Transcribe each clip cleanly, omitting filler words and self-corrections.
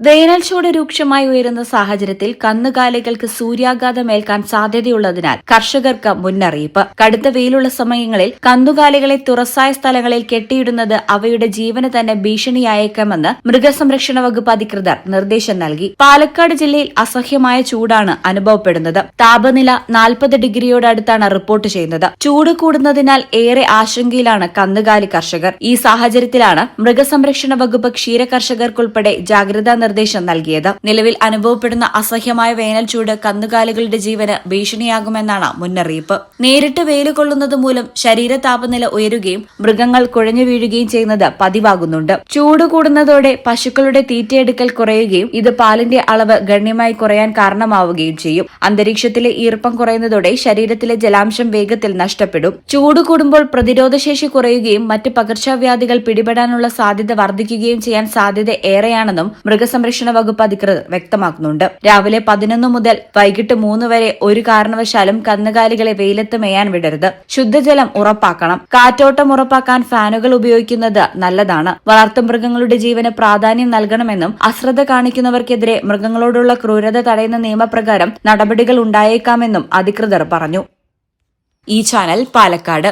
വേനൽ ചൂട് രൂക്ഷമായി ഉയരുന്ന സാഹചര്യത്തിൽ കന്നുകാലികൾക്ക് സൂര്യാഘാതമേൽക്കാൻ സാധ്യതയുള്ളതിനാൽ കർഷകർക്ക് മുന്നറിയിപ്പ്. കടുത്ത വെയിലുള്ള സമയങ്ങളിൽ കന്നുകാലികളെ തുറസായ സ്ഥലങ്ങളിൽ കെട്ടിയിടുന്നത് അവയുടെ ജീവന് തന്നെ ഭീഷണിയായേക്കാമെന്ന് മൃഗസംരക്ഷണ വകുപ്പ് അധികൃതർ നിർദ്ദേശം നൽകി. പാലക്കാട് ജില്ലയിൽ അസഹ്യമായ ചൂടാണ് അനുഭവപ്പെടുന്നത്. താപനില 40 ഡിഗ്രിയോടടുത്താണ് റിപ്പോർട്ട് ചെയ്യുന്നത്. ചൂട് കൂടുന്നതിനാൽ ഏറെ ആശങ്കയിലാണ് കന്നുകാലി കർഷകർ. ഈ സാഹചര്യത്തിലാണ് മൃഗസംരക്ഷണ വകുപ്പ് ക്ഷീര കർഷകർക്കുൾപ്പെടെ ജാഗ്രതാ നിർദ്ദേശം നൽകിയത്. നിലവിൽ അനുഭവപ്പെടുന്ന അസഹ്യമായ വേനൽ ചൂട് കന്നുകാലികളുടെ ജീവന് ഭീഷണിയാകുമെന്നാണ് മുന്നറിയിപ്പ്. നേരിട്ട് വെയിൽ കൊള്ളുന്നത് മൂലം ശരീര താപനില ഉയരുകയും മൃഗങ്ങൾ കുഴഞ്ഞു വീഴുകയും ചെയ്യുന്നത് പതിവാകുന്നുണ്ട്. ചൂട് കൂടുന്നതോടെ പശുക്കളുടെ തീറ്റയെടുക്കൽ കുറയുകയും ഇത് പാലിന്റെ അളവ് ഗണ്യമായി കുറയാൻ കാരണമാവുകയും ചെയ്യും. അന്തരീക്ഷത്തിലെ ഈർപ്പം കുറയുന്നതോടെ ശരീരത്തിലെ ജലാംശം വേഗത്തിൽ നഷ്ടപ്പെടും. ചൂട് കൂടുമ്പോൾ പ്രതിരോധശേഷി കുറയുകയും മറ്റ് പകർച്ചവ്യാധികൾ പിടിപെടാനുള്ള സാധ്യത വർദ്ധിക്കുകയും ചെയ്യാൻ സാധ്യത ഏറെയാണെന്നും മൃഗസംരക്ഷണ വകുപ്പ് അധികൃതർ വ്യക്തമാക്കുന്നുണ്ട്. രാവിലെ 11 മുതൽ വൈകിട്ട് 3 വരെ ഒരു കാരണവശാലും കന്നുകാലികളെ വെയിലത്ത് മേയാൻ വിടരുത്. ശുദ്ധജലം ഉറപ്പാക്കണം. കാറ്റോട്ടം ഉറപ്പാക്കാൻ ഫാനുകൾ ഉപയോഗിക്കുന്നത് നല്ലതാണ്. വളർത്തുമൃഗങ്ങളുടെ ജീവന് പ്രാധാന്യം നൽകണമെന്നും അശ്രദ്ധ കാണിക്കുന്നവർക്കെതിരെ മൃഗങ്ങളോടുള്ള ക്രൂരത തടയുന്ന നിയമപ്രകാരം നടപടികൾ ഉണ്ടായേക്കാമെന്നും അധികൃതർ പറഞ്ഞു. ഈ ചാനൽ പാലക്കാട്.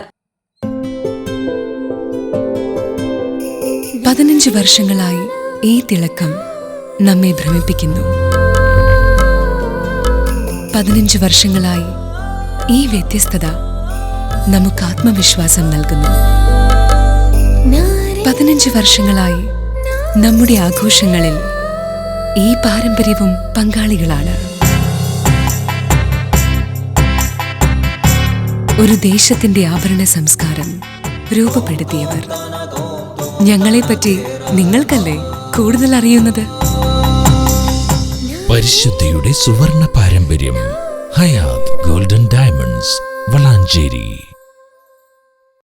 15 വർഷങ്ങളായി ഈ തിളക്കം നമ്മെ ഭ്രമിപ്പിക്കുന്നു. 15 വർഷങ്ങളായി ഈ വ്യത്യസ്തത നമുക്ക് ആത്മവിശ്വാസം നൽകുന്നു. 15 വർഷങ്ങളായി നമ്മുടെ ആഘോഷങ്ങളിൽ ഈ പാരമ്പര്യവും പങ്കാളികളാണ്. ഒരു ദേശത്തിന്റെ ആഭരണ സംസ്കാരം രൂപപ്പെടുത്തിയവർ. ഞങ്ങളെപ്പറ്റി നിങ്ങൾക്കല്ലേ കൂടുതൽ അറിയുന്നത്? പരിശുദ്ധിയുടെ സുവർണ പാരമ്പര്യം. Hayath Golden Diamonds, Valanchery.